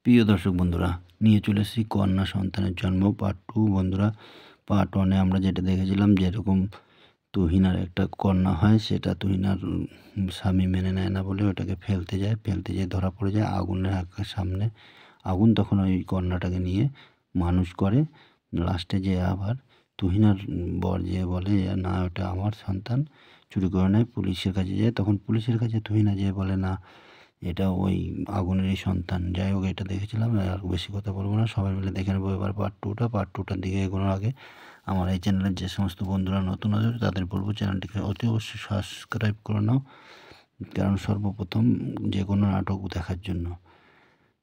প্রিয় দর্শক বন্ধুরা, নিয়ে চলে এসেছি কন্যা সন্তানের জন্ম পার্ট 2 বন্ধুরা। পার্ট 1 এ আমরা যেটা দেখেছিলাম যেরকম তুহিনার একটা কন্যা হয়, সেটা তুহিনার স্বামী মেনে নেয় না বলে ওটাকে ফেলতে যায়। ফেলতে যেয়ে ধরা পড়ে যায় আগুনের সামনে। আগুন তখন ওই কন্যাটাকে নিয়ে মানুষ করে। লাস্টে যেয়ে আবার তুহিনার বর যেয়ে বলে, "না, ওটা আমার সন্তান।" চুরি করে নেয়। পুলিশের কাছে যায়। তখন পুলিশের কাছে তুহিনা যেয়ে বলে, "না, এটা ওই আগুনেরই সন্তান।" যাই হোক, এটা দেখেছিলাম। আর বেশি কথা বলবো না। সবাই মিলে দেখে নেবো এবার পার্ট 2 টা। পার্ট 2 টার দিকে এগোনোর আগে আমার এই চ্যানেলের যে সমস্ত বন্ধুরা নতুন আছে তাদের বলবো চ্যানেলটিকে অতি অবশ্যই সাবস্ক্রাইব করে নাও, কারণ সর্বপ্রথম যে কোনো নাটক দেখার জন্য।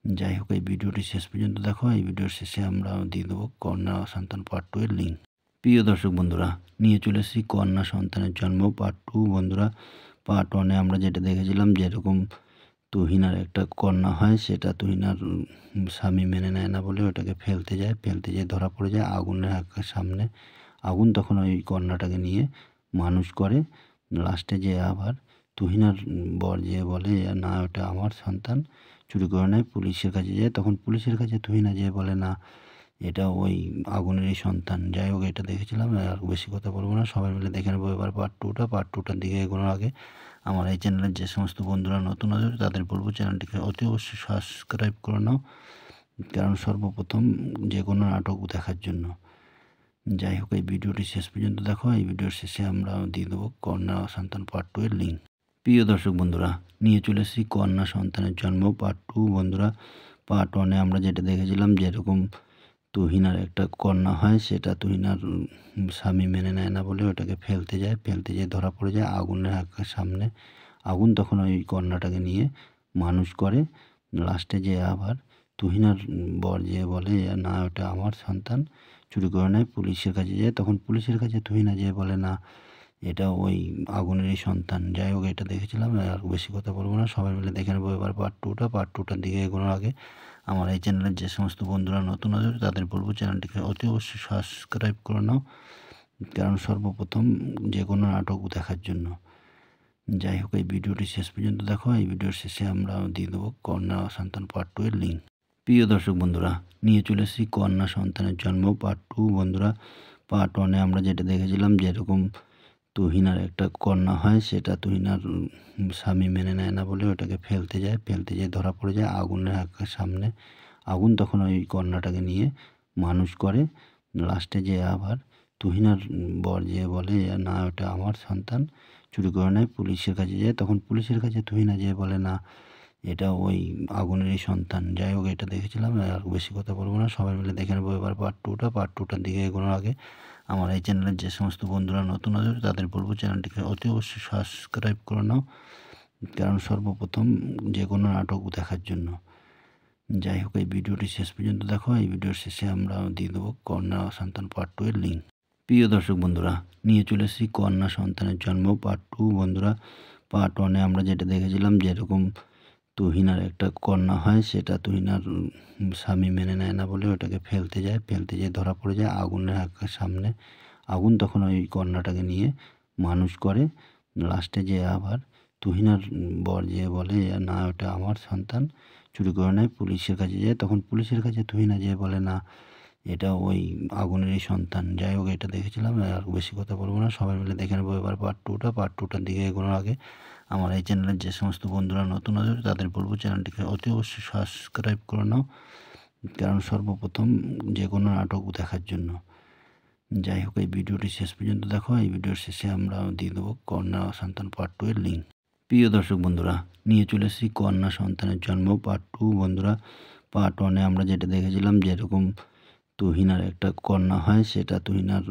যাই হোক, এই ভিডিওটি শেষ পর্যন্ত দেখো। এই ভিডিওর শেষে আমরা দিয়ে দেবো কন্যা সন্তান পার্ট 2 এর লিঙ্ক। প্রিয় দর্শক বন্ধুরা, নিয়ে চলে এসেছি কন্যা সন্তানের জন্ম পার্ট 2 বন্ধুরা। পার্ট 1 এ আমরা যেটা দেখেছিলাম যেরকম তুহিনার একটা কন্যা হয়, সেটা তুহিনার স্বামী মেনে নেয় না বলে ওটাকে ফেলতে যায়। ফেলতে যেয়ে ধরা পড়ে যায় আগুনের সামনে। আগুন তখন ওই কন্যাটাকে নিয়ে মানুষ করে। লাস্টে যেয়ে আবার তুহিনার বর যেয়ে বলে, "না, ওটা আমার সন্তান।" চুরি করে নেয়। পুলিশের কাছে যায়। তখন পুলিশের কাছে তুহিনা যেয়ে বলে, "না, এটা ওই আগুনেরই সন্তান।" যাই হোক, এটা দেখেছিলাম। আর বেশি কথা বলবো না। সবাই মিলে দেখে নেবো এবার পার্ট 2 টা। পার্ট 2 টার দিকে এগোনোর আগে আমার এই চ্যানেলের যে সমস্ত বন্ধুরা নতুন আছে তাদের বলবো চ্যানেলটিকে অতি অবশ্যই সাবস্ক্রাইব করে নাও, কারণ সর্বপ্রথম যে কোনো নাটক দেখার জন্য। যাই হোক, এই ভিডিওটি শেষ পর্যন্ত দেখো। এই ভিডিওর শেষে আমরা দিয়ে দেবো কন্যা সন্তান পার্ট 2 এর লিঙ্ক। প্রিয় দর্শক বন্ধুরা, নিয়ে চলে এসেছি কন্যা সন্তানের জন্ম পার্ট 2 বন্ধুরা। পার্ট 1 এ আমরা যেটা দেখেছিলাম যেরকম তুহিনার একটা কন্যা হয়, সেটা তুহিনার স্বামী মেনে নেয় না বলে ওটাকে ফেলতে যায়। ফেলতে যেয়ে ধরা পড়ে যায় আগুনের সামনে। আগুন তখন ওই কন্যাটাকে নিয়ে মানুষ করে। লাস্টে যেয়ে আবার তুহিনার বর যেয়ে বলে, "না, ওটা আমার সন্তান।" চুরি করে নেয়। পুলিশের কাছে যায়। তখন পুলিশের কাছে তুহিনা যেয়ে বলে, "না, এটা ওই আগুনেরই সন্তান।" যাই হোক, এটা দেখেছিলাম। আর বেশি কথা বলবো না। সবাই মিলে দেখে নেবো এবার পার্ট 2 টা। পার্ট 2 টার দিকে এগোনোর আগে আমার এই চ্যানেলের যে সমস্ত বন্ধুরা নতুন আছে তাদের বলবো চ্যানেলটিকে অতি অবশ্যই সাবস্ক্রাইব করে নাও, কারণ সর্বপ্রথম যে কোনো নাটক দেখার জন্য। যাই হোক, এই ভিডিওটি শেষ পর্যন্ত দেখো। এই ভিডিওর শেষে আমরা দিয়ে দেবো কন্যা সন্তান পার্ট 2 এর লিঙ্ক। প্রিয় দর্শক বন্ধুরা, নিয়ে চলে এসেছি কন্যা সন্তানের জন্ম পার্ট 2 বন্ধুরা। পার্ট 1 এ আমরা যেটা দেখেছিলাম যেরকম তুহিনার একটা কন্যা হয়, সেটা তুহিনার স্বামী মেনে নেয় না বলে ওটাকে ফেলতে যায়। ফেলতে যেয়ে ধরা পড়ে যায় আগুনের সামনে। আগুন তখন ওই কন্যাটাকে নিয়ে মানুষ করে। লাস্টে যেয়ে আবার তুহিনার বর যেয়ে বলে, "না, ওটা আমার সন্তান।" চুরি করে নেয়। পুলিশের কাছে যায়। তখন পুলিশের কাছে তুহিনা যেয়ে বলে, "না, এটা ওই আগুনেরই সন্তান।" যাই হোক, এটা দেখেছিলাম। আর বেশি কথা বলবো না। সবাই মিলে দেখে নেবো এবার পার্ট 2 টা। পার্ট 2 টার দিকে এগোনোর আগে আমার এই চ্যানেলের যে সমস্ত বন্ধুরা নতুন আছে তাদের বলবো চ্যানেলটিকে অতি অবশ্যই সাবস্ক্রাইব করে নাও, কারণ সর্বপ্রথম যে কোনো নাটক দেখার জন্য। যাই হোক, এই ভিডিওটি শেষ পর্যন্ত দেখো। এই ভিডিওর শেষে আমরা দিয়ে দেবো কন্যা সন্তান পার্ট 2 এর লিঙ্ক। প্রিয় দর্শক বন্ধুরা, নিয়ে চলে এসেছি কন্যা সন্তানের জন্ম পার্ট 2 বন্ধুরা। পার্ট 1 এ আমরা যেটা দেখেছিলাম যেরকম তুহিনার একটা কন্যা হয়, সেটা তুহিনার স্বামী মেনে নেয় না বলে ওটাকে ফেলতে যায়। ফেলতে যেয়ে ধরা পড়ে যায় আগুনের সামনে। আগুন তখন ওই কন্যাটাকে নিয়ে মানুষ করে। লাস্টে যেয়ে আবার তুহিনার বর যেয়ে বলে, "না, ওটা আমার সন্তান।" চুরি করে নেয়। পুলিশের কাছে যায়। তখন পুলিশের কাছে তুহিনা যেয়ে বলে, "না, এটা ওই আগুনেরই সন্তান।" যাই হোক, এটা দেখেছিলাম। আর বেশি কথা বলবো না। সবাই মিলে দেখে নেবো এবার পার্ট 2 টা। পার্ট 2 টার দিকে এগোনোর আগে আমার এই চ্যানেলের যে সমস্ত বন্ধুরা নতুন আছে তাদের বলবো চ্যানেলটিকে অতি অবশ্যই সাবস্ক্রাইব করে নাও, কারণ সর্বপ্রথম যে কোনো নাটক দেখার জন্য। যাই হোক, এই ভিডিওটি শেষ পর্যন্ত দেখো। এই ভিডিওর শেষে আমরা দিয়ে দেবো কন্যা সন্তান পার্ট 2 এর লিঙ্ক। প্রিয় দর্শক বন্ধুরা, নিয়ে চলে এসেছি কন্যা সন্তানের জন্ম পার্ট 2 বন্ধুরা। পার্ট 1 এ আমরা যেটা দেখেছিলাম যেরকম তুহিনার একটা কন্যা হয়, সেটা তুহিনার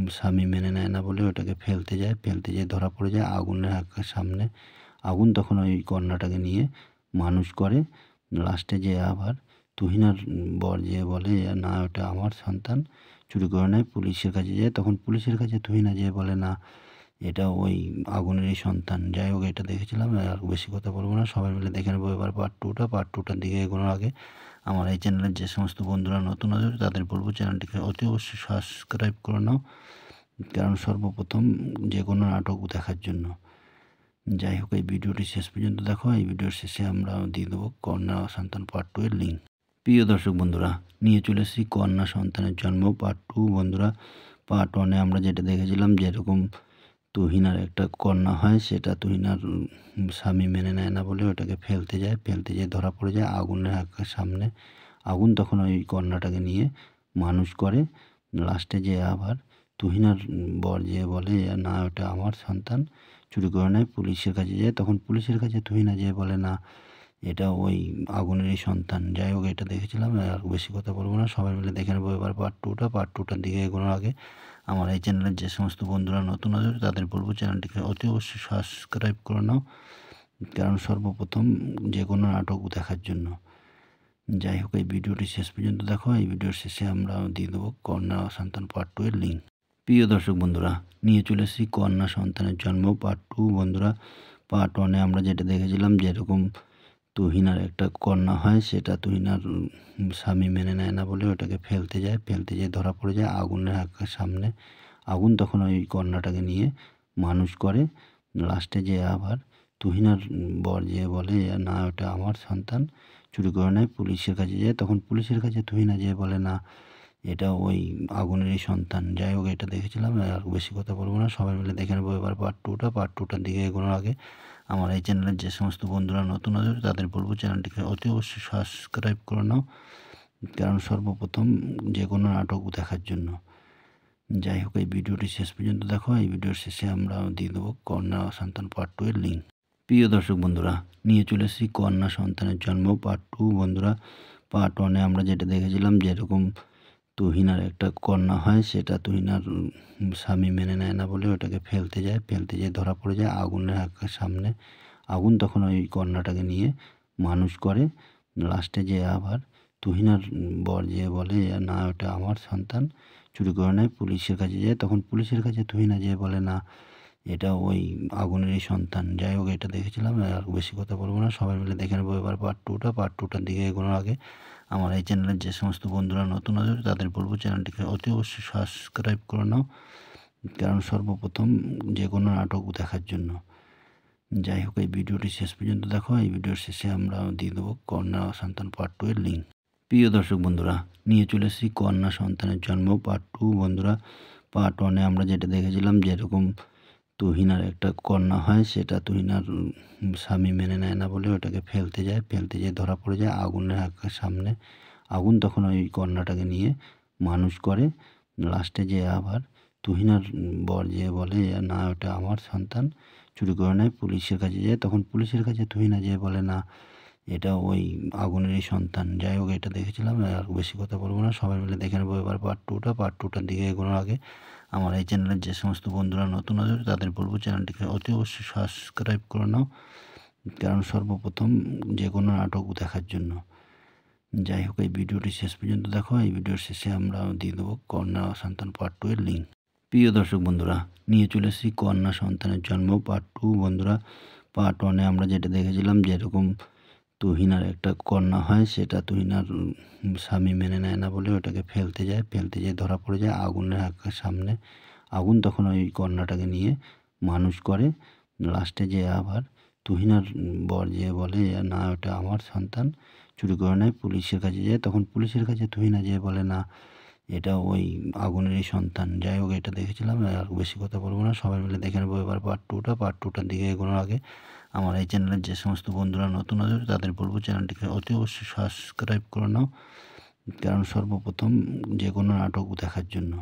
স্বামী মেনে নেয় না বলে ওটাকে ফেলতে যায়। ফেলতে যেয়ে ধরা পড়ে যায় আগুনের সামনে। আগুন তখন ওই কন্যাটাকে নিয়ে মানুষ করে। লাস্টে যেয়ে আবার তুহিনার বর যেয়ে বলে, "না, ওটা আমার সন্তান।" চুরি করে নেয়। পুলিশের কাছে যায়। তখন পুলিশের কাছে তুহিনা যেয়ে বলে, "না, এটা ওই আগুনেরই সন্তান।" যাই হোক, এটা দেখেছিলাম। আর বেশি কথা বলবো না। সবাই মিলে দেখে নেবো এবার পার্ট 2 টা। পার্ট 2 টার দিকে এগোনোর আগে আমার এই চ্যানেলের যে সমস্ত বন্ধুরা নতুন আছে তাদের বলবো চ্যানেলটিকে অতি অবশ্যই সাবস্ক্রাইব করে নাও, কারণ সর্বপ্রথম যে কোনো নাটক দেখার জন্য। যাই হোক, এই ভিডিওটি শেষ পর্যন্ত দেখো। এই ভিডিওর শেষে আমরা দিয়ে দেবো কন্যা সন্তান পার্ট 2 এর লিঙ্ক। প্রিয় দর্শক বন্ধুরা, নিয়ে চলে এসেছি কন্যা সন্তানের জন্ম পার্ট 2 বন্ধুরা। পার্ট 1 এ আমরা যেটা দেখেছিলাম যেরকম তুহিনার একটা কন্যা হয়, সেটা তুহিনার স্বামী মেনে নেয় না বলে ওটাকে ফেলতে যায়। ফেলতে যেয়ে ধরা পড়ে যায় আগুনের সামনে। আগুন তখন ওই কন্যাটাকে নিয়ে মানুষ করে। লাস্টে যেয়ে আবার তুহিনার বর যেয়ে বলে, "না, ওটা আমার সন্তান।" চুরি করে নেয়। পুলিশের কাছে যায়। তখন পুলিশের কাছে তুহিনা যেয়ে বলে, "না, এটা ওই আগুনেরই সন্তান।" যাই হোক, এটা দেখেছিলাম। আর বেশি কথা বলবো না। সবাই মিলে দেখে নেবো এবার পার্ট 2টা। পার্ট 2টার দিকে এগোনোর আগে আমার এই চ্যানেলের যে সমস্ত বন্ধুরা নতুন আছে তাদের বলবো চ্যানেলটিকে অতি অবশ্যই সাবস্ক্রাইব করে নাও, কারণ সর্বপ্রথম যে কোনো নাটক দেখার জন্য। যাই হোক, এই ভিডিওটি শেষ পর্যন্ত দেখো। এই ভিডিওর শেষে আমরা দিয়ে দেবো কন্যা সন্তান পার্ট 2 এর লিঙ্ক। প্রিয় দর্শক বন্ধুরা, নিয়ে চলে এসেছি কন্যা সন্তানের জন্ম পার্ট 2 বন্ধুরা। পার্ট 1 এ আমরা যেটা দেখেছিলাম যেরকম তুহিনার একটা কন্যা হয়, সেটা তুহিনার স্বামী মেনে নেয় না বলে ওটাকে ফেলতে যায়। ফেলতে যেয়ে ধরা পড়ে যায় আগুনের সামনে। আগুন তখন ওই কন্যাটাকে নিয়ে মানুষ করে। লাস্টে যেয়ে আবার তুহিনার বর যেয়ে বলে, "না, ওটা আমার সন্তান।" চুরি করে নেয়। পুলিশের কাছে যায়। তখন পুলিশের কাছে তুহিনা যেয়ে বলে, "না, এটা ওই আগুনেরই সন্তান।" যাই হোক, এটা দেখেছিলাম। আর বেশি কথা বলবো না। সবাই মিলে দেখে নেবো এবার পার্ট 2টা। পার্ট 2টার দিকে এগোনোর আগে আমার এই চ্যানেলের যে সমস্ত বন্ধুরা নতুন আছে তাদের বলবো চ্যানেলটিকে অতি অবশ্যই সাবস্ক্রাইব করে নাও, কারণ সর্বপ্রথম যে কোনো নাটক দেখার জন্য। যাই হোক, এই ভিডিওটি শেষ পর্যন্ত দেখো। এই ভিডিওর শেষে আমরা দিয়ে দেবো কন্যা সন্তান পার্ট 2 এর লিঙ্ক। প্রিয় দর্শক বন্ধুরা, নিয়ে চলে এসেছি কন্যা সন্তানের জন্ম পার্ট 2 বন্ধুরা। পার্ট 1 এ আমরা যেটা দেখেছিলাম যেরকম তুহিনার একটা কন্যা হয়, সেটা তুহিনার স্বামী মেনে নেয় না বলে ওটাকে ফেলতে যায়। ফেলতে যেয়ে ধরা পড়ে যায় আগুনের সামনে। আগুন তখন ওই কন্যাটাকে নিয়ে মানুষ করে। লাস্টে যেয়ে আবার তুহিনার বর যেয়ে বলে, "না, ওটা আমার সন্তান।" চুরি করে নেয়। পুলিশের কাছে যায়। তখন পুলিশের কাছে তুহিনা যেয়ে বলে, "না, এটা ওই আগুনেরই সন্তান।" যাই হোক, এটা দেখেছিলাম। আর বেশি কথা বলবো না। সবাই মিলে দেখে নেবো এবার পার্ট 2টা। পার্ট 2টার দিকে এগোনোর আগে আমার এই চ্যানেলের যে সমস্ত বন্ধুরা নতুন আছে তাদের বলবো চ্যানেলটিকে অতি অবশ্যই সাবস্ক্রাইব করে নাও, কারণ সর্বপ্রথম যে কোনো নাটক দেখার জন্য। যাই হোক, এই ভিডিওটি শেষ পর্যন্ত দেখো। এই ভিডিওর শেষে আমরা দিয়ে দেবো কন্যা সন্তান পার্ট 2 এর লিঙ্ক। প্রিয় দর্শক বন্ধুরা, নিয়ে চলে এসেছি কন্যা সন্তানের জন্ম পার্ট 2 বন্ধুরা। পার্ট 1 এ আমরা যেটা দেখেছিলাম যেরকম তুহিনার একটা কন্যা হয়, সেটা তুহিনার স্বামী মেনে নেয় না বলে ওটাকে ফেলতে যায়। ফেলতে যেয়ে ধরা পড়ে যায় আগুনের সামনে। আগুন তখন ওই কন্যাটাকে নিয়ে মানুষ করে। লাস্টে যেয়ে আবার তুহিনার বর যেয়ে বলে, "না, ওটা আমার সন্তান।" চুরি করে নেয়। পুলিশের কাছে যায়। তখন পুলিশের কাছে তুহিনা যেয়ে বলে, "না, এটা ওই আগুনেরই সন্তান।" যাই হোক, এটা দেখেছিলাম। আর বেশি কথা বলবো না। সবাই মিলে দেখে নেবো এবার পার্ট 2টা। পার্ট 2টার দিকে এগোনোর আগে আমার এই চ্যানেলের যে সমস্ত বন্ধুরা নতুন আছে তাদের বলবো চ্যানেলটিকে অতি অবশ্যই সাবস্ক্রাইব করে নাও, কারণ সর্বপ্রথম যে কোনো নাটক দেখার জন্য। যাই হোক, এই ভিডিওটি শেষ পর্যন্ত দেখো। এই ভিডিওর শেষে আমরা দিয়ে দেবো কন্যা সন্তান পার্ট 2 এর লিঙ্ক। প্রিয় দর্শক বন্ধুরা, নিয়ে চলে এসেছি কন্যা সন্তানের জন্ম পার্ট 2 বন্ধুরা। পার্ট 1 এ আমরা যেটা দেখেছিলাম যেরকম তুহিনার একটা কন্যা হয়, সেটা তুহিনার স্বামী মেনে নেয় না বলে ওটাকে ফেলতে যায়। ফেলতে যেয়ে ধরা পড়ে যায় আগুনের সামনে। আগুন তখন ওই কন্যাটাকে নিয়ে মানুষ করে। লাস্টে যেয়ে আবার তুহিনার বর যেয়ে বলে, "না, ওটা আমার সন্তান।" চুরি করে নেয়। পুলিশের কাছে যায়। তখন পুলিশের কাছে তুহিনা যেয়ে বলে, "না, এটা ওই আগুনেরই সন্তান।" যাই হোক, এটা দেখেছিলাম। আর বেশি কথা বলবো না। সবাই মিলে দেখে নেবো এবার পার্ট 2টা। পার্ট 2টার দিকে এগোনোর আগে আমার এই চ্যানেলের যে সমস্ত বন্ধুরা নতুন আছে তাদের বলবো চ্যানেলটিকে অতি অবশ্যই সাবস্ক্রাইব করে নাও, কারণ সর্বপ্রথম যে কোনো নাটক দেখার জন্য।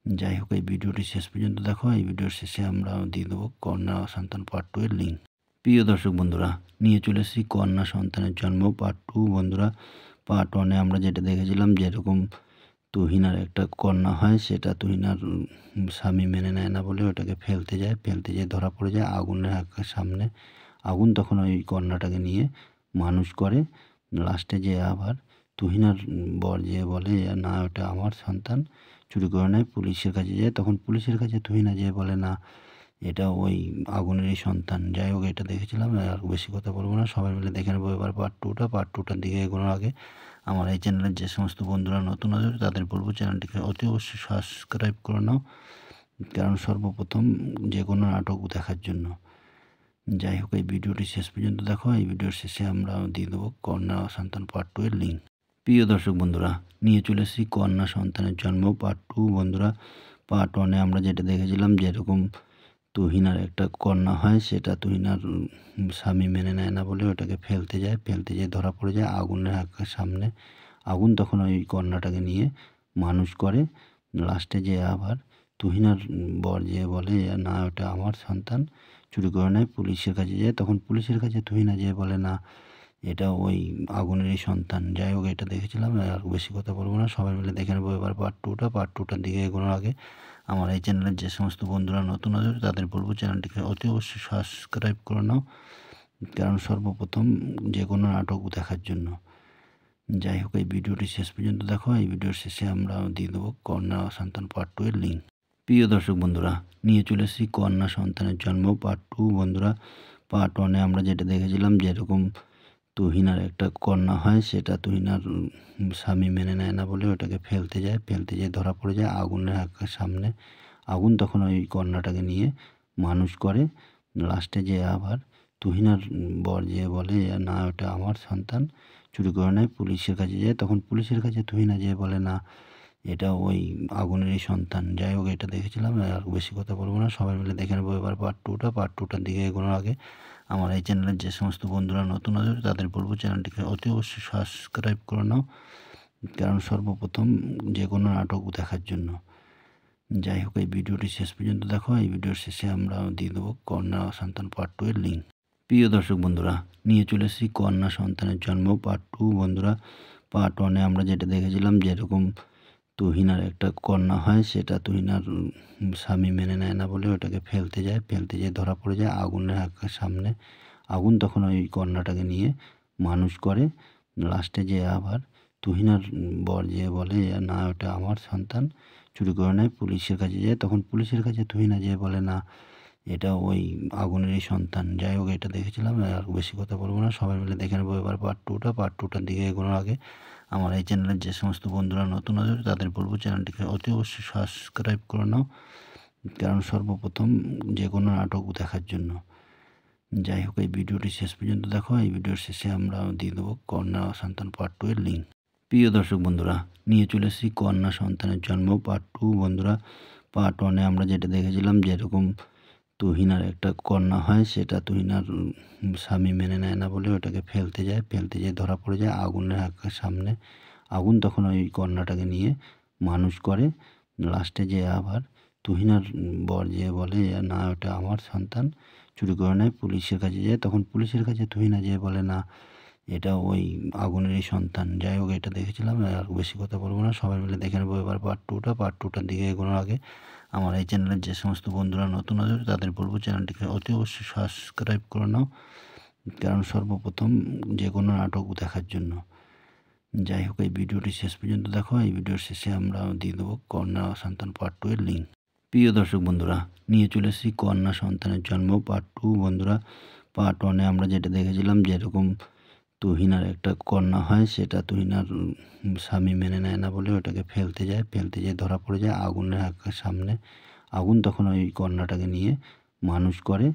যাই হোক, এই ভিডিওটি শেষ পর্যন্ত দেখো। এই ভিডিওর শেষে আমরা দিয়ে দেবো কন্যা সন্তান পার্ট 2 এর লিঙ্ক। প্রিয় দর্শক বন্ধুরা, নিয়ে চলে এসেছি কন্যা সন্তানের জন্ম পার্ট 2 বন্ধুরা। পার্ট 1 এ আমরা যেটা দেখেছিলাম যেরকম তুহিনার একটা কন্যা হয়, সেটা তুহিনার স্বামী মেনে নেয় না বলে ওটাকে ফেলতে যায়। ফেলতে যেয়ে ধরা পড়ে যায় আগুনের সামনে। আগুন তখন ওই কন্যাটাকে নিয়ে মানুষ করে। লাস্টে যেয়ে আবার তুহিনার বর যেয়ে বলে, "না, ওটা আমার সন্তান।" চুরি করে নেয়। পুলিশের কাছে যায়। তখন পুলিশের কাছে তুহিনা যেয়ে বলে, "না, এটা ওই আগুনেরই সন্তান।" যাই হোক, এটা দেখেছিলাম। আর বেশি কথা বলবো না। সবাই মিলে দেখে নেবো এবার পার্ট 2টা। পার্ট 2টার দিকে এগোনোর আগে আমার এই চ্যানেলের যে সমস্ত বন্ধুরা নতুন আছে তাদের বলবো চ্যানেলটিকে অতি অবশ্যই সাবস্ক্রাইব করে নাও, কারণ সর্বপ্রথম যে কোনো নাটক দেখার জন্য। যাই হোক, এই ভিডিওটি শেষ পর্যন্ত দেখো। এই ভিডিওর শেষে আমরা দিয়ে দেবো কন্যা সন্তান পার্ট 2 এর লিঙ্ক। প্রিয় দর্শক বন্ধুরা, নিয়ে চলে এসেছি কন্যা সন্তানের জন্ম পার্ট 2 বন্ধুরা। পার্ট 1 এ আমরা যেটা দেখেছিলাম যেরকম তুহিনার একটা কন্যা হয়, সেটা তুহিনার স্বামী মেনে নেয় না বলে ওটাকে ফেলতে যায়। ফেলতে যেয়ে ধরা পড়ে যায় আগুনের সামনে। আগুন তখন ওই কন্যাটাকে নিয়ে মানুষ করে। লাস্টে যেয়ে আবার তুহিনার বর যেয়ে বলে, "না, ওটা আমার সন্তান।" চুরি করে নেয়। পুলিশের কাছে যায়। তখন পুলিশের কাছে তুহিনা যেয়ে বলে, "না, এটা ওই আগুনেরই সন্তান।" যাই হোক, এটা দেখেছিলাম। আর বেশি কথা বলব না। সবাই মিলে দেখে নেবো এবার পার্ট 2 টা। পার্ট 2 টার দিকে এগোনোর আগে আমার এই চ্যানেলের যে সমস্ত বন্ধুরা নতুন আছে তাদের বলব চ্যানেলটিকে অতি অবশ্যই সাবস্ক্রাইব করে নাও, কারণ সর্বপ্রথম যে কোনো নাটক দেখার জন্য। যাই হোক, এই ভিডিওটি শেষ পর্যন্ত দেখো। এই ভিডিওর শেষে আমরা দিয়ে দেবো কন্যা সন্তান পার্ট 2 এর লিঙ্ক। প্রিয় দর্শক বন্ধুরা, নিয়ে চলে এসেছি কন্যা সন্তানের জন্ম পার্ট 2 বন্ধুরা। পার্ট 1 এ আমরা যেটা দেখেছিলাম যেরকম তুহিনার একটা কন্যা হয়, সেটা তুহিনার স্বামী মেনে নেয় না বলে ওটাকে ফেলতে যায়। ফেলতে যেয়ে ধরা পড়ে যায় আগুনের সামনে। আগুন তখন ওই কন্যাটাকে নিয়ে মানুষ করে। লাস্টে যেয়ে আবার তুহিনার বর যেয়ে বলে, "না, ওটা আমার সন্তান।" চুরি করে নেয়। পুলিশের কাছে যায়। তখন পুলিশের কাছে তুহিনা যেয়ে বলে, "না, এটা ওই আগুনেরই সন্তান।" যাই হোক, এটা দেখেছিলাম। আর বেশি কথা বলব না। সবাই মিলে দেখে নেবো এবার পার্ট 2 টা। পার্ট 2 টার দিকে এগোনোর আগে আমার এই চ্যানেলের যে সমস্ত বন্ধুরা নতুন আছে তাদের বলব চ্যানেলটিকে অতি অবশ্যই সাবস্ক্রাইব করে নাও, কারণ সর্বপ্রথম যে কোনো নাটক দেখার জন্য। যাই হোক, এই ভিডিওটি শেষ পর্যন্ত দেখো। এই ভিডিওর শেষে আমরা দিয়ে দেবো কন্যা সন্তান পার্ট 2 এর লিঙ্ক। প্রিয় দর্শক বন্ধুরা, নিয়ে চলে এসেছি কন্যা সন্তানের জন্ম পার্ট 2 বন্ধুরা। পার্ট 1 এ আমরা যেটা দেখেছিলাম যেরকম তুহিনার একটা কন্যা হয়, সেটা তুহিনার স্বামী মেনে নেয় না বলে ওটাকে ফেলতে যায়। ফেলতে যেয়ে ধরা পড়ে যায় আগুনের সামনে। আগুন তখন ওই কন্যাটাকে নিয়ে মানুষ করে। লাস্টে যেয়ে আবার তুহিনার বর যেয়ে বলে, "না, ওটা আমার সন্তান।" চুরি করে নেয়। পুলিশের কাছে যায়। তখন পুলিশের কাছে তুহিনা যেয়ে বলে, "না, এটা ওই আগুনেরই সন্তান।" যাই হোক, এটা দেখেছিলাম। আর বেশি কথা বলব না। সবাই মিলে দেখে নেবো এবার পার্ট 2 টা। পার্ট 2 টার দিকে এগোনোর আগে আমার এই চ্যানেলের যে সমস্ত বন্ধুরা নতুন আছে তাদের বলব চ্যানেলটিকে অতি অবশ্যই সাবস্ক্রাইব করে নাও, কারণ সর্বপ্রথম যে কোনো নাটক দেখার জন্য। যাই হোক, এই ভিডিওটি শেষ পর্যন্ত দেখো। এই ভিডিওর শেষে আমরা দিয়ে দেবো কন্যা সন্তান পার্ট 2 এর লিঙ্ক। প্রিয় দর্শক বন্ধুরা, নিয়ে চলে এসেছি কন্যা সন্তানের জন্ম পার্ট 2 বন্ধুরা। পার্ট 1 এ আমরা যেটা দেখেছিলাম যেরকম তুহিনার একটা কন্যা হয়, সেটা তুহিনার স্বামী মেনে নেয় না বলে ওটাকে ফেলতে যায়। ফেলতে যেয়ে ধরা পড়ে যায় আগুনের সামনে। আগুন তখন ওই কন্যাটাকে নিয়ে মানুষ করে। লাস্টে যেয়ে আবার তুহিনার বর যেয়ে বলে, "না, ওটা আমার সন্তান।" চুরি করে নেয়। পুলিশের কাছে যায়। তখন পুলিশের কাছে তুহিনা যেয়ে বলে, "না, এটা ওই আগুনেরই সন্তান।" যাই হোক, এটা দেখেছিলাম। আর বেশি কথা বলব না। সবাই মিলে দেখে নেবো এবার পার্ট 2 টা। পার্ট 2 টার দিকে এগোনোর আগে আমার এই চ্যানেলের যে সমস্ত বন্ধুরা নতুন আছে তাদের বলব চ্যানেলটিকে অতি অবশ্যই সাবস্ক্রাইব করে নাও, কারণ সর্বপ্রথম যে কোনো নাটক দেখার জন্য। যাই হোক, এই ভিডিওটি শেষ পর্যন্ত দেখো। এই ভিডিওর শেষে আমরা দিয়ে দেবো কন্যা সন্তান পার্ট 2 এর লিঙ্ক। প্রিয় দর্শক বন্ধুরা, নিয়ে চলে এসেছি কন্যা সন্তানের জন্ম পার্ট 2 বন্ধুরা। পার্ট 1 এ আমরা যেটা দেখেছিলাম যেরকম তুহিনার একটা কন্যা হয়, সেটা তুহিনার স্বামী মেনে নেয় না বলে ওটাকে ফেলতে যায়। ফেলতে যেয়ে ধরা পড়ে যায় আগুনের সামনে। আগুন তখন ওই কন্যাটাকে নিয়ে মানুষ করে।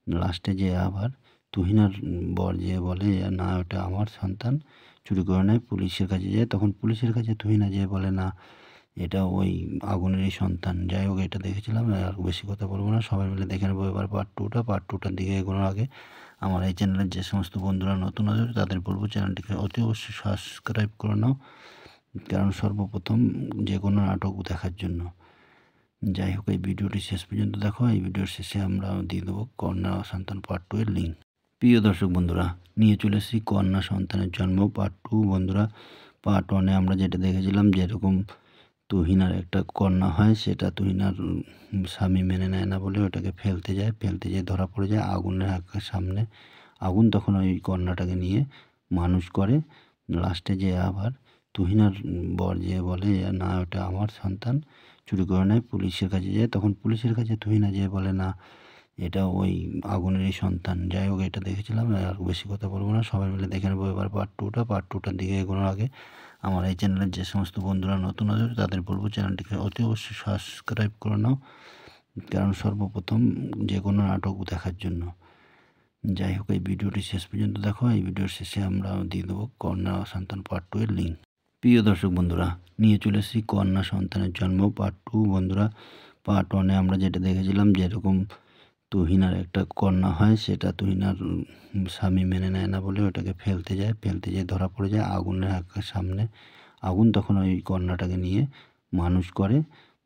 লাস্টে যেয়ে আবার তুহিনার বর যেয়ে বলে, "না, ওটা আমার সন্তান।" চুরি করে নেয়। পুলিশের কাছে যায়। তখন পুলিশের কাছে তুহিনা যেয়ে বলে, "না, এটা ওই আগুনেরই সন্তান।" যাই হোক, এটা দেখেছিলাম। আর বেশি কথা বলব না। সবাই মিলে দেখে নেবো এবার পার্ট 2 টা। পার্ট 2 টার দিকে এগোনোর আগে আমার এই চ্যানেলের যে সমস্ত বন্ধুরা নতুন আছে তাদের বলব চ্যানেলটিকে অতি অবশ্যই সাবস্ক্রাইব করে নাও, কারণ সর্বপ্রথম যে কোনো নাটক দেখার জন্য। যাই হোক, এই ভিডিওটি শেষ পর্যন্ত দেখো। এই ভিডিওর শেষে আমরা দিয়ে দেবো কন্যা সন্তান পার্ট 2 এর লিঙ্ক। প্রিয় দর্শক বন্ধুরা, নিয়ে চলে এসেছি কন্যা সন্তানের জন্ম পার্ট 2 বন্ধুরা। পার্ট 1 এ আমরা যেটা দেখেছিলাম যেরকম তুহিনার একটা কন্যা হয়, সেটা তুহিনার স্বামী মেনে নেয় না বলে ওটাকে ফেলতে যায়। ফেলতে যেয়ে ধরা পড়ে যায় আগুনের সামনে। আগুন তখন ওই কন্যাটাকে নিয়ে মানুষ করে। লাস্টে যেয়ে আবার তুহিনার বর যেয়ে বলে, "না, ওটা আমার সন্তান।" চুরি করে নেয়। পুলিশের কাছে যায়। তখন পুলিশের কাছে তুহিনা যেয়ে বলে, "না, এটা ওই আগুনেরই সন্তান।" যাই হোক, এটা দেখেছিলাম। আর বেশি কথা বলব না। সবাই মিলে দেখে নেবো এবার পার্ট 2 টা। পার্ট 2 টার দিকে এগোনোর আগে আমার এই চ্যানেলের যে সমস্ত বন্ধুরা নতুন আছে তাদের বলব চ্যানেলটিকে অতি অবশ্যই সাবস্ক্রাইব করে নাও, কারণ সর্বপ্রথম যে কোনো নাটক দেখার জন্য। যাই হোক, এই ভিডিওটি শেষ পর্যন্ত দেখো। এই ভিডিওর শেষে আমরা দিয়ে দেবো কন্যা সন্তান পার্ট 2 এর লিঙ্ক। প্রিয় দর্শক বন্ধুরা, নিয়ে চলে এসেছি কন্যা সন্তানের জন্ম পার্ট 2 বন্ধুরা। পার্ট 1 এ আমরা যেটা দেখেছিলাম যেরকম তুহিনার একটা কন্যা হয়, সেটা তুহিনার স্বামী মেনে নেয় না বলে ওটাকে ফেলতে যায়। ফেলতে যেয়ে ধরা পড়ে যায় আগুনের সামনে। আগুন তখন ওই কন্যাটাকে নিয়ে মানুষ করে।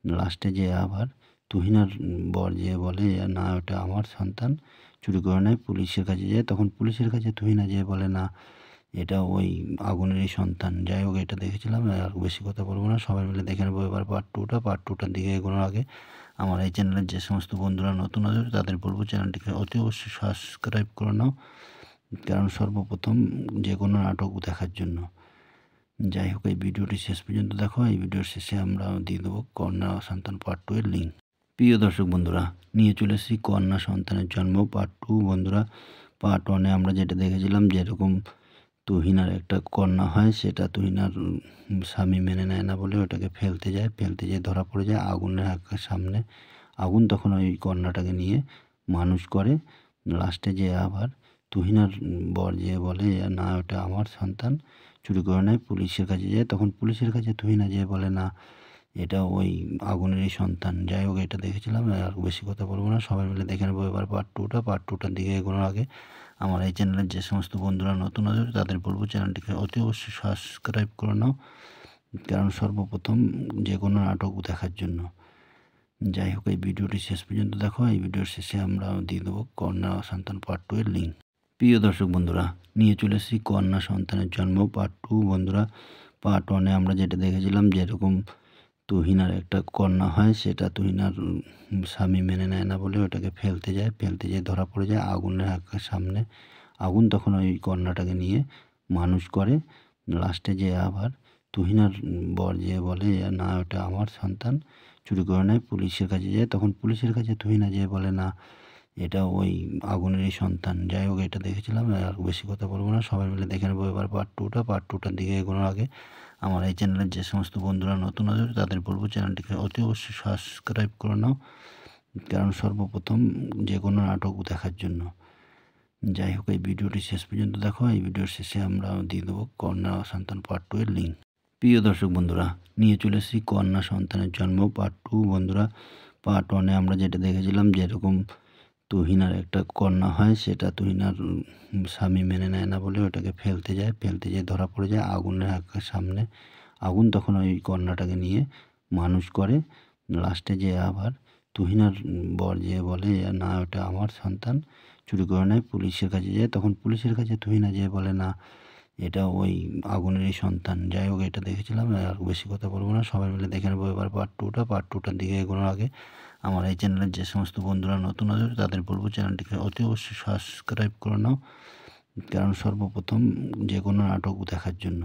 লাস্টে যেয়ে আবার তুহিনার বর যেয়ে বলে না ওটা আমার সন্তান, চুরি করে নেয়। পুলিশের কাছে যায়, তখন পুলিশের কাছে তুহিনা যেয়ে বলে না এটা ওই আগুনেরই সন্তান। যাই হোক, এটা দেখেছিলাম, আর বেশি কথা বলবো না। সবাই মিলে দেখে নেবো এবার পার্ট 2টা। পার্ট 2টার দিকে এগোনোর আগে আমার এই চ্যানেলের যে সমস্ত বন্ধুরা নতুন আছে তাদের বলবো চ্যানেলটিকে অতি অবশ্যই সাবস্ক্রাইব করে নাও, কারণ সর্বপ্রথম যে কোনো নাটক দেখার জন্য। যাই হোক, এই ভিডিওটি শেষ পর্যন্ত দেখো। এই ভিডিওর শেষে আমরা দিয়ে দেবো কন্যা সন্তান পার্ট 2 এর লিঙ্ক। প্রিয় দর্শক বন্ধুরা, নিয়ে চলে এসেছি কন্যা সন্তানের জন্ম পার্ট 2 বন্ধুরা। পার্ট 1 এ আমরা যেটা দেখেছিলাম যেরকম তুহিনার একটা কন্যা হয়, সেটা তুহিনার স্বামী মেনে নেয় না বলে ওটাকে ফেলতে যায়। ফেলতে যেয়ে ধরা পড়ে যায় আগুনের সামনে। আগুন তখন ওই কন্যাটাকে নিয়ে মানুষ করে। লাস্টে যেয়ে আবার তুহিনার বর যেয়ে বলে না ওটা আমার সন্তান, চুরি করে নেয়। পুলিশের কাছে যায়, তখন পুলিশের কাছে তুহিনা যেয়ে বলে না এটা ওই আগুনেরই সন্তান। যাই হোক, এটা দেখেছিলাম, আর বেশি কথা বলবো না। সবাই মিলে দেখে নেবো এবার পার্ট 2টা। পার্ট 2টার দিকে এগোনোর আগে আমার এই চ্যানেলের যে সমস্ত বন্ধুরা নতুন আছে তাদের বলবো চ্যানেলটিকে অতি অবশ্যই সাবস্ক্রাইব করে নাও, কারণ সর্বপ্রথম যে কোনো নাটক দেখার জন্য। যাই হোক, এই ভিডিওটি শেষ পর্যন্ত দেখো। এই ভিডিওর শেষে আমরা দিয়ে দেবো কন্যা সন্তান পার্ট 2 এর লিঙ্ক। প্রিয় দর্শক বন্ধুরা, নিয়ে চলে এসেছি কন্যা সন্তানের জন্ম পার্ট 2 বন্ধুরা। পার্ট 1 এ আমরা যেটা দেখেছিলাম যেরকম তুহিনার একটা কন্যা হয়, সেটা তুহিনার স্বামী মেনে নেয় না বলে ওটাকে ফেলতে যায়। ফেলতে যেয়ে ধরা পড়ে যায় আগুনের সামনে। আগুন তখন ওই কন্যাটাকে নিয়ে মানুষ করে। লাস্টে যেয়ে আবার তুহিনার বর যেয়ে বলে না ওটা আমার সন্তান, চুরি করে নেয়। পুলিশের কাছে যায়, তখন পুলিশের কাছে তুহিনা যেয়ে বলে না এটা ওই আগুনেরই সন্তান। যাই হোক, এটা দেখেছিলাম, আর বেশি কথা বলবো না। সবাই মিলে দেখে নেবো এবার পার্ট 2টা। পার্ট 2টার দিকে এগোনোর আগে আমার এই চ্যানেলের যে সমস্ত বন্ধুরা নতুন আছে তাদের বলবো চ্যানেলটিকে অতি অবশ্যই সাবস্ক্রাইব করে নাও, কারণ সর্বপ্রথম যে কোনো নাটক দেখার জন্য। যাই হোক, এই ভিডিওটি শেষ পর্যন্ত দেখো। এই ভিডিওর শেষে আমরা দিয়ে দেবো কন্যা সন্তান পার্ট 2 এর লিঙ্ক। প্রিয় দর্শক বন্ধুরা, নিয়ে চলে এসেছি কন্যা সন্তানের জন্ম পার্ট 2 বন্ধুরা। পার্ট 1 এ আমরা যেটা দেখেছিলাম যেরকম তুহিনার একটা কন্যা হয়, সেটা তুহিনার স্বামী মেনে নেয় না বলে ওটাকে ফেলতে যায়। ফেলতে যেয়ে ধরা পড়ে যায় আগুনের সামনে। আগুন তখন ওই কন্যাটাকে নিয়ে মানুষ করে। লাস্টে যেয়ে আবার তুহিনার বর যেয়ে বলে না ওটা আমার সন্তান, চুরি করে নেয়। পুলিশের কাছে যায়, তখন পুলিশের কাছে তুহিনা যেয়ে বলে না এটা ওই আগুনেরই সন্তান। যাই হোক, এটা দেখেছিলাম, আর বেশি কথা বলবো না। সবাই মিলে দেখে নেবো এবার পার্ট 2টা। পার্ট 2টার দিকে এগোনোর আগে আমার এই চ্যানেলের যে সমস্ত বন্ধুরা নতুন আছে তাদের বলবো চ্যানেলটিকে অতি অবশ্যই সাবস্ক্রাইব করে নাও, কারণ সর্বপ্রথম যে কোনো নাটক দেখার জন্য।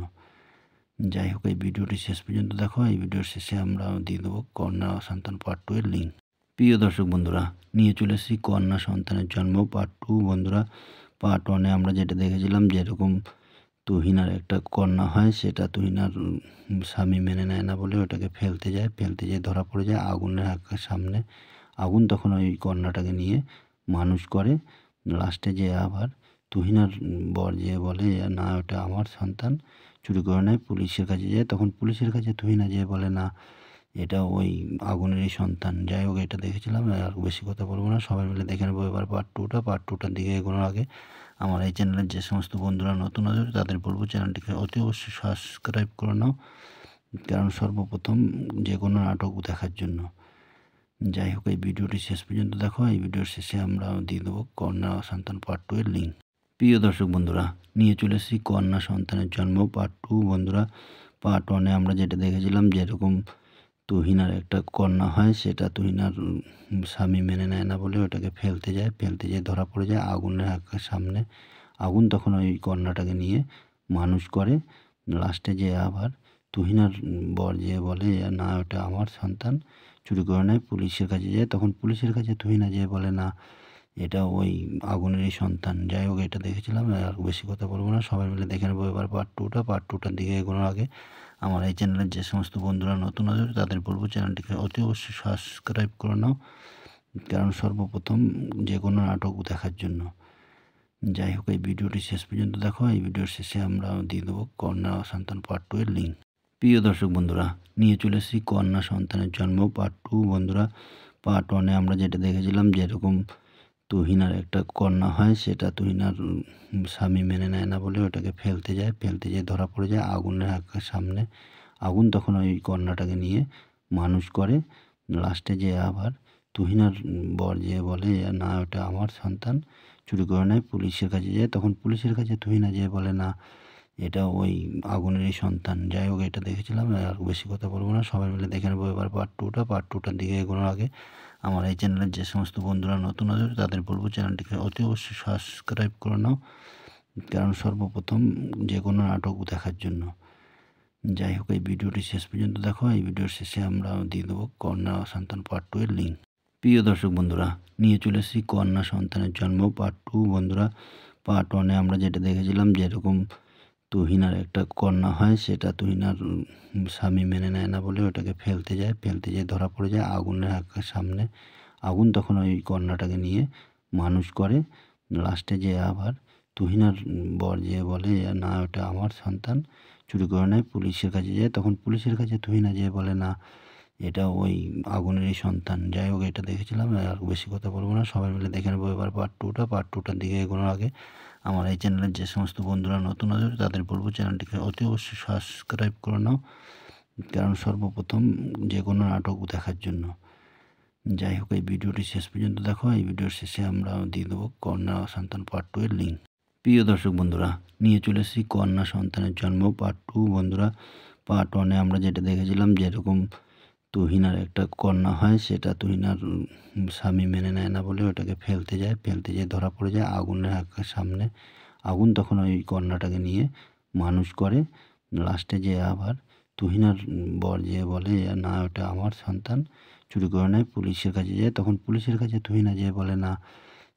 যাই হোক, এই ভিডিওটি শেষ পর্যন্ত দেখো। এই ভিডিওর শেষে আমরা দিয়ে দেবো কন্যা সন্তান পার্ট 2 এর লিঙ্ক। প্রিয় দর্শক বন্ধুরা, নিয়ে চলে এসেছি কন্যা সন্তানের জন্ম পার্ট 2 বন্ধুরা। পার্ট 1 এ আমরা যেটা দেখেছিলাম যেরকম তুহিনার একটা কন্যা হয়, সেটা তুহিনার স্বামী মেনে নেয় না বলে ওটাকে ফেলতে যায়। ফেলতে যেয়ে ধরা পড়ে যায় আগুনের সামনে। আগুন তখন ওই কন্যাটাকে নিয়ে মানুষ করে। লাস্টে যেয়ে আবার তুহিনার বর যেয়ে বলে না ওটা আমার সন্তান, চুরি করে নেয়। পুলিশের কাছে যায়, তখন পুলিশের কাছে তুহিনা যেয়ে বলে না এটা ওই আগুনেরই সন্তান। যাই হোক, এটা দেখেছিলাম, আর বেশি কথা বলবো না। সবাই মিলে দেখে নেবো এবার পার্ট 2টা। পার্ট 2টার দিকে এগোনোর আগে আমার এই চ্যানেলের যে সমস্ত বন্ধুরা নতুন আছে তাদের বলবো চ্যানেলটিকে অতি অবশ্যই সাবস্ক্রাইব করে নাও, কারণ সর্বপ্রথম যে কোনো নাটক দেখার জন্য। যাই হোক, এই ভিডিওটি শেষ পর্যন্ত দেখো। এই ভিডিওর শেষে আমরা দিয়ে দেবো কন্যা সন্তান পার্ট 2 এর লিঙ্ক। প্রিয় দর্শক বন্ধুরা, নিয়ে চলে এসেছি কন্যা সন্তানের জন্ম পার্ট 2 বন্ধুরা। পার্ট 1 এ আমরা যেটা দেখেছিলাম যেরকম তুহিনার একটা কন্যা হয়, সেটা তুহিনার স্বামী মেনে নেয় না বলে ওটাকে ফেলতে যায়। ফেলতে যেয়ে ধরা পড়ে যায় আগুনের সামনে। আগুন তখন ওই কন্যাটাকে নিয়ে মানুষ করে। লাস্টে যেয়ে আবার তুহিনার বর যেয়ে বলে না ওটা আমার সন্তান, চুরি করে নেয়। পুলিশের কাছে যায়, তখন পুলিশের কাছে তুহিনা যেয়ে বলে না এটা ওই আগুনেরই সন্তান। যাই হোক, এটা দেখেছিলাম, আর বেশি কথা বলবো না। সবাই মিলে দেখে নেবো এবার পার্ট 2টা। পার্ট 2টার দিকে এগোনোর আগে আমার এই চ্যানেলের যে সমস্ত বন্ধুরা নতুন আছে তাদের বলবো চ্যানেলটিকে অতি অবশ্যই সাবস্ক্রাইব করে নাও, কারণ সর্বপ্রথম যে কোনো নাটক দেখার জন্য। যাই হোক, এই ভিডিওটি শেষ পর্যন্ত দেখো। এই ভিডিওর শেষে আমরা দিয়ে দেবো কন্যা সন্তান পার্ট 2 এর লিঙ্ক। প্রিয় দর্শক বন্ধুরা, নিয়ে চলে এসেছি কন্যা সন্তানের জন্ম পার্ট 2 বন্ধুরা। পার্ট 1 এ আমরা যেটা দেখেছিলাম যেরকম তুহিনার একটা কন্যা হয়, সেটা তুহিনার স্বামী মেনে নেয় না বলে ওটাকে ফেলতে যায়। ফেলতে যেয়ে ধরা পড়ে যায় আগুনের সামনে। আগুন তখন ওই কন্যাটাকে নিয়ে মানুষ করে। লাস্টে যেয়ে আবার তুহিনার বর যেয়ে বলে, "না, ওটা আমার সন্তান।" চুরি করে নেয়। পুলিশের কাছে যায়। তখন পুলিশের কাছে তুহিনা যেয়ে বলে, "না, এটা ওই আগুনেরই সন্তান।" যাই হোক, এটা দেখেছিলাম। আর বেশি কথা বলব না। সবাই মিলে দেখে নেবো এবার পার্ট 2 টা। পার্ট 2 টার দিকে এগোনোর আগে আমার এই চ্যানেলের যে সমস্ত বন্ধুরা নতুন আছে তাদের বলবো চ্যানেলটিকে অতি অবশ্যই সাবস্ক্রাইব করে নাও, কারণ সর্বপ্রথম যে কোনো নাটক দেখার জন্য। যাই হোক, এই ভিডিওটি শেষ পর্যন্ত দেখো। এই ভিডিওর শেষে আমরা দিয়ে দেবো কন্যা সন্তান পার্ট 2 এর লিঙ্ক। প্রিয় দর্শক বন্ধুরা, নিয়ে চলে এসেছি কন্যা সন্তানের জন্ম পার্ট 2 বন্ধুরা। পার্ট 1 এ আমরা যেটা দেখেছিলাম যেরকম তুহিনার একটা কন্যা হয়, সেটা তুহিনার স্বামী মেনে নেয় না বলে ওটাকে ফেলতে যায়। ফেলতে যেয়ে ধরা পড়ে যায় আগুনের সামনে। আগুন তখন ওই কন্যাটাকে নিয়ে মানুষ করে। লাস্টে যেয়ে আবার তুহিনার বর যেয়ে বলে, "না, ওটা আমার সন্তান।" চুরি করে নেয়। পুলিশের কাছে যায়। তখন পুলিশের কাছে তুহিনা যেয়ে বলে, "না, এটা ওই আগুনেরই সন্তান।" যাই হোক, এটা দেখেছিলাম। আর বেশি কথা বলব না। সবাই মিলে দেখে নেবো এবার পার্ট 2 টা। পার্ট 2 টার দিকে এগোনোর আগে আমার এই চ্যানেলের যে সমস্ত বন্ধুরা নতুন আছে তাদের বলবো চ্যানেলটিকে অতি অবশ্যই সাবস্ক্রাইব করে নাও, কারণ সর্বপ্রথম যে কোনো নাটক দেখার জন্য। যাই হোক, এই ভিডিওটি শেষ পর্যন্ত দেখো। এই ভিডিওর শেষে আমরা দিয়ে দেবো কন্যা সন্তান পার্ট 2 এর লিঙ্ক। প্রিয় দর্শক বন্ধুরা, নিয়ে চলে এসেছি কন্যা সন্তানের জন্ম পার্ট 2 বন্ধুরা। পার্ট 1 এ আমরা যেটা দেখেছিলাম যেরকম তুহিনার একটা কন্যা হয়, সেটা তুহিনার স্বামী মেনে নেয় না বলে ওটাকে ফেলতে যায়। ফেলতে যেয়ে ধরা পড়ে যায় আগুনের সামনে। আগুন তখন ওই কন্যাটাকে নিয়ে মানুষ করে। লাস্টে যেয়ে আবার তুহিনার বর যেয়ে বলে, "না, ওটা আমার সন্তান।" চুরি করে নেয়। পুলিশের কাছে যায়। তখন পুলিশের কাছে তুহিনা যেয়ে বলে, "না,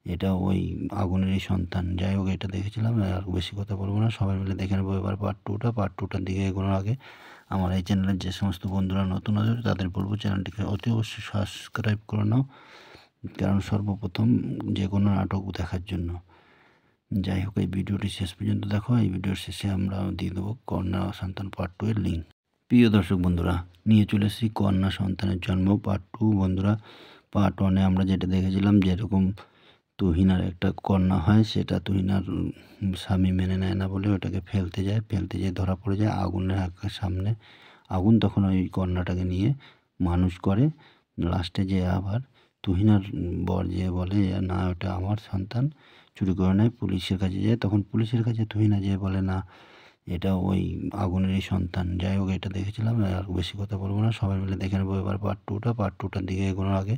এটা ওই আগুনেরই সন্তান।" যাই হোক, এটা দেখেছিলাম। আর বেশি কথা বলব না। সবাই মিলে দেখে নেবো এবার পার্ট 2 টা। পার্ট 2 টার দিকে এগোনোর আগে আমার এই চ্যানেলের যে সমস্ত বন্ধুরা নতুন আছে তাদের বলবো চ্যানেলটিকে অতি অবশ্যই সাবস্ক্রাইব করে নাও, কারণ সর্বপ্রথম যে কোনো নাটক দেখার জন্য। যাই হোক, এই ভিডিওটি শেষ পর্যন্ত দেখো। এই ভিডিওর শেষে আমরা দিয়ে দেবো কন্যা সন্তান পার্ট 2 এর লিঙ্ক। প্রিয় দর্শক বন্ধুরা, নিয়ে চলে এসেছি কন্যা সন্তানের জন্ম পার্ট 2 বন্ধুরা। পার্ট 1 এ আমরা যেটা দেখেছিলাম যেরকম তুহিনার একটা কন্যা হয়, সেটা তুহিনার স্বামী মেনে নেয় না বলে ওটাকে ফেলতে যায়। ফেলতে যেয়ে ধরা পড়ে যায় আগুনের সামনে। আগুন তখন ওই কন্যাটাকে নিয়ে মানুষ করে। লাস্টে যেয়ে আবার তুহিনার বর যেয়ে বলে, "না, ওটা আমার সন্তান।" চুরি করে নেয়। পুলিশের কাছে যায়। তখন পুলিশের কাছে তুহিনা যেয়ে বলে, "না, এটা ওই আগুনেরই সন্তান।" যাই হোক, এটা দেখেছিলাম। আর বেশি কথা বলবো না। সবাই মিলে দেখে নেবো এবার পার্ট 2 টা। পার্ট 2 টার দিকে এগোনোর আগে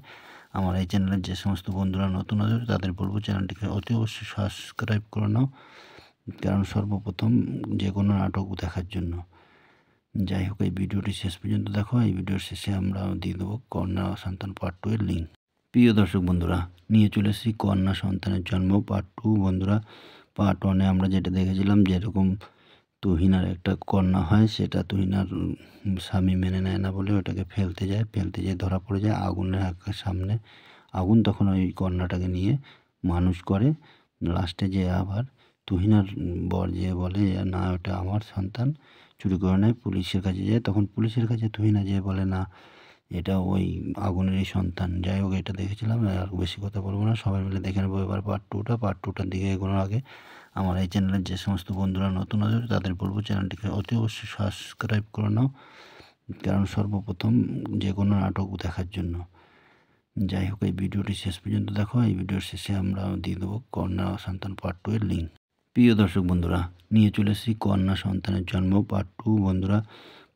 আমার এই চ্যানেলের যে সমস্ত বন্ধুরা নতুন আছে তাদের বলবো চ্যানেলটিকে অতি অবশ্যই সাবস্ক্রাইব করে নাও, কারণ সর্বপ্রথম যে কোনো নাটক দেখার জন্য। যাই হোক, এই ভিডিওটি শেষ পর্যন্ত দেখো। এই ভিডিওর শেষে আমরা দিয়ে দেবো কন্যা সন্তান পার্ট 2 এর লিঙ্ক। প্রিয় দর্শক বন্ধুরা, নিয়ে চলে এসেছি কন্যা সন্তানের জন্ম পার্ট 2 বন্ধুরা। পার্ট 1 এ আমরা যেটা দেখেছিলাম যেরকম তুহিনার একটা কন্যা হয়, সেটা তুহিনার স্বামী মেনে নেয় না বলে ওটাকে ফেলতে যায়। ফেলতে যেয়ে ধরা পড়ে যায় আগুনের সামনে। আগুন তখন ওই কন্যাটাকে নিয়ে মানুষ করে। লাস্টে যেয়ে আবার তুহিনার বর যেয়ে বলে, "না, ওটা আমার সন্তান।" চুরি করে নেয়। পুলিশের কাছে যায়। তখন পুলিশের কাছে তুহিনা যেয়ে বলে, "না, এটা ওই আগুনেরই সন্তান।" যাই হোক, এটা দেখেছিলাম। আর বেশি কথা বলবো না। সবাই মিলে দেখে নেবো এবার পার্ট 2 টা। পার্ট 2 টার দিকে এগোনোর আগে আমার এই চ্যানেলের যে সমস্ত বন্ধুরা নতুন আছে তাদের বলবো চ্যানেলটিকে অতি অবশ্যই সাবস্ক্রাইব করে নাও, কারণ সর্বপ্রথম যে কোনো নাটক দেখার জন্য। যাই হোক, এই ভিডিওটি শেষ পর্যন্ত দেখো। এই ভিডিওর শেষে আমরা দিয়ে দেবো কন্যা সন্তান পার্ট 2 এর লিঙ্ক। প্রিয় দর্শক বন্ধুরা, নিয়ে চলে এসেছি কন্যা সন্তানের জন্ম পার্ট 2 বন্ধুরা।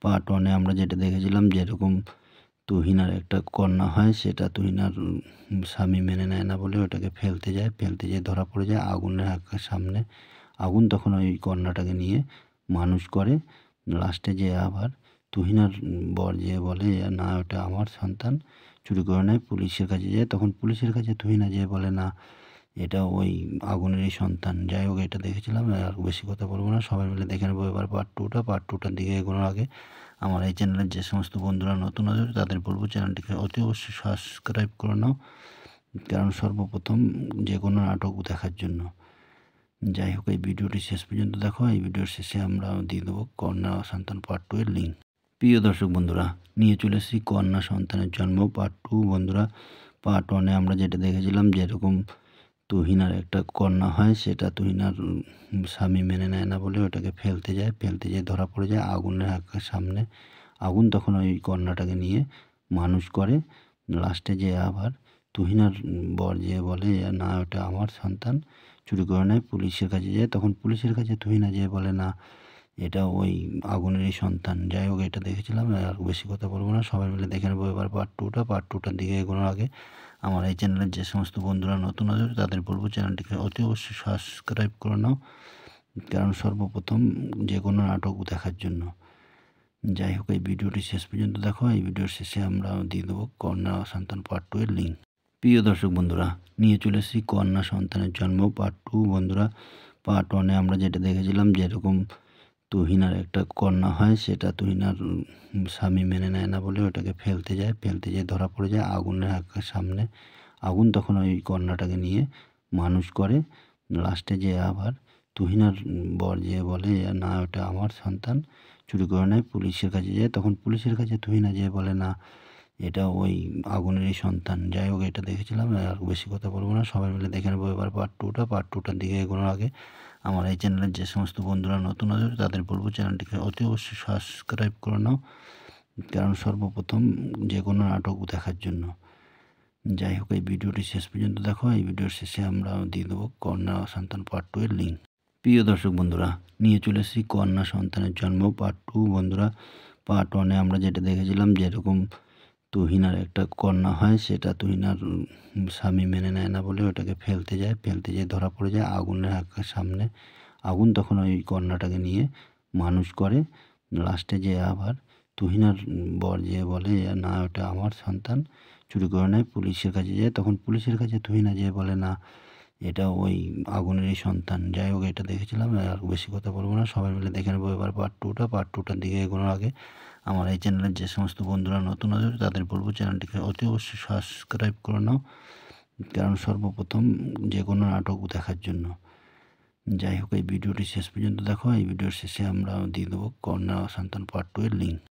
পার্ট 1 এ আমরা যেটা দেখেছিলাম যেরকম তুহিনার একটা কন্যা হয়, সেটা তুহিনার স্বামী মেনে নেয় না বলে ওটাকে ফেলতে যায়। ফেলতে যেয়ে ধরা পড়ে যায় আগুনের সামনে। আগুন তখন ওই কন্যাটাকে নিয়ে মানুষ করে। লাস্টে যেয়ে আবার তুহিনার বর যেয়ে বলে, "না, ওটা আমার সন্তান।" চুরি করে নেয়। পুলিশের কাছে যায়। তখন পুলিশের কাছে তুহিনা যেয়ে বলে, "না, এটা ওই আগুনেরই সন্তান।" যাই হোক, এটা দেখেছিলাম। আর বেশি কথা বলবো না। সবাই মিলে দেখে নেবো এবার পার্ট 2 টা। পার্ট 2 টার দিকে এগোনোর আগে আমার এই চ্যানেলের যে সমস্ত বন্ধুরা নতুন আছে তাদের বলবো চ্যানেলটিকে অতি অবশ্যই সাবস্ক্রাইব করে নাও, কারণ সর্বপ্রথম যে কোনো নাটক দেখার জন্য। যাই হোক, এই ভিডিওটি শেষ পর্যন্ত দেখো। এই ভিডিওর শেষে আমরা দিয়ে দেবো কন্যা সন্তান পার্ট 2 এর লিঙ্ক। প্রিয় দর্শক বন্ধুরা, নিয়ে চলে এসেছি কন্যা সন্তানের জন্ম পার্ট 2 বন্ধুরা। পার্ট 1 এ আমরা যেটা দেখেছিলাম যেরকম তুহিনার একটা কন্যা হয়, সেটা তুহিনার স্বামী মেনে নেয় না বলে ওটাকে ফেলতে যায়। ফেলতে যেয়ে ধরা পড়ে যায় আগুনের সামনে। আগুন তখন ওই কন্যাটাকে নিয়ে মানুষ করে। লাস্টে যেয়ে আবার তুহিনার বর যেয়ে বলে না ওটা আমার সন্তান, চুরি করে নেয়। পুলিশের কাছে যায়, তখন পুলিশের কাছে তুহিনা যেয়ে বলে না এটা ওই আগুনেরই সন্তান। যাই হোক, এটা দেখেছিলাম, আর বেশি কথা বলবো না। সবাই মিলে দেখে নেবো এবার পার্ট 2টা। পার্ট 2টার দিকে এগোনোর আগে আমার এই চ্যানেলের যে সমস্ত বন্ধুরা নতুন আছে তাদের বলবো চ্যানেলটিকে অতি অবশ্যই সাবস্ক্রাইব করে নাও, কারণ সর্বপ্রথম যে কোনো নাটক দেখার জন্য। যাই হোক, এই ভিডিওটি শেষ পর্যন্ত দেখো। এই ভিডিওর শেষে আমরা দিয়ে দেবো কন্যা সন্তান পার্ট 2 এর লিঙ্ক। প্রিয় দর্শক বন্ধুরা, নিয়ে চলে এসেছি কন্যা সন্তানের জন্ম পার্ট 2 বন্ধুরা। পার্ট 1 এ আমরা যেটা দেখেছিলাম যেরকম তুহিনার একটা কন্যা হয়, সেটা তুহিনার স্বামী মেনে নেয় না বলে ওটাকে ফেলতে যায়। ফেলতে যেয়ে ধরা পড়ে যায় আগুনের সামনে। আগুন তখন ওই কন্যাটাকে নিয়ে মানুষ করে। লাস্টে যেয়ে আবার তুহিনার বর যেয়ে বলে না ওটা আমার সন্তান, চুরি করে নেয়। পুলিশের কাছে যায়, তখন পুলিশের কাছে তুহিনা যেয়ে বলে না এটা ওই আগুনেরই সন্তান। যাই হোক, এটা দেখেছিলাম, আর বেশি কথা বলবো না। সবাই মিলে দেখে নেবো এবার পার্ট 2টা। পার্ট 2টার দিকে এগোনোর আগে আমার এই চ্যানেলের যে সমস্ত বন্ধুরা নতুন আছে তাদের বলবো চ্যানেলটিকে অতি অবশ্যই সাবস্ক্রাইব করে নাও, কারণ সর্বপ্রথম যে কোনো নাটক দেখার জন্য। যাই হোক, এই ভিডিওটি শেষ পর্যন্ত দেখো। এই ভিডিওর শেষে আমরা দিয়ে দেবো কন্যা সন্তান পার্ট 2 এর লিঙ্ক। প্রিয় দর্শক বন্ধুরা, নিয়ে চলে এসেছি কন্যা সন্তানের জন্ম পার্ট 2 বন্ধুরা। পার্ট 1 এ আমরা যেটা দেখেছিলাম যেরকম তুহিনার একটা কন্যা হয়, সেটা তুহিনার স্বামী মেনে নেয় না বলে ওটাকে ফেলতে যায়। ফেলতে যেয়ে ধরা পড়ে যায় আগুনের সামনে। আগুন তখন ওই কন্যাটাকে নিয়ে মানুষ করে। লাস্টে যেয়ে আবার তুহিনার বর যেয়ে বলে না ওটা আমার সন্তান, চুরি করে নেয়। পুলিশের কাছে যায়, তখন পুলিশের কাছে তুহিনা যেয়ে বলে না এটা ওই আগুনেরই সন্তান। যাই হোক, এটা দেখেছিলাম, আর বেশি কথা বলবো না। সবাই মিলে দেখে নেবো এবার পার্ট 2টা। পার্ট 2টার দিকে এগোনোর আগে আমার এই চ্যানেলের যে সমস্ত বন্ধুরা নতুন আছে তাদের বলবো চ্যানেলটিকে অতি অবশ্যই সাবস্ক্রাইব করে নাও, কারণ সর্বপ্রথম যে কোনো নাটক দেখার জন্য। যাই হোক, এই ভিডিওটি শেষ পর্যন্ত দেখো। এই ভিডিওর শেষে আমরা দিয়ে দেবো কন্যা সন্তান পার্ট 2 এর লিঙ্ক।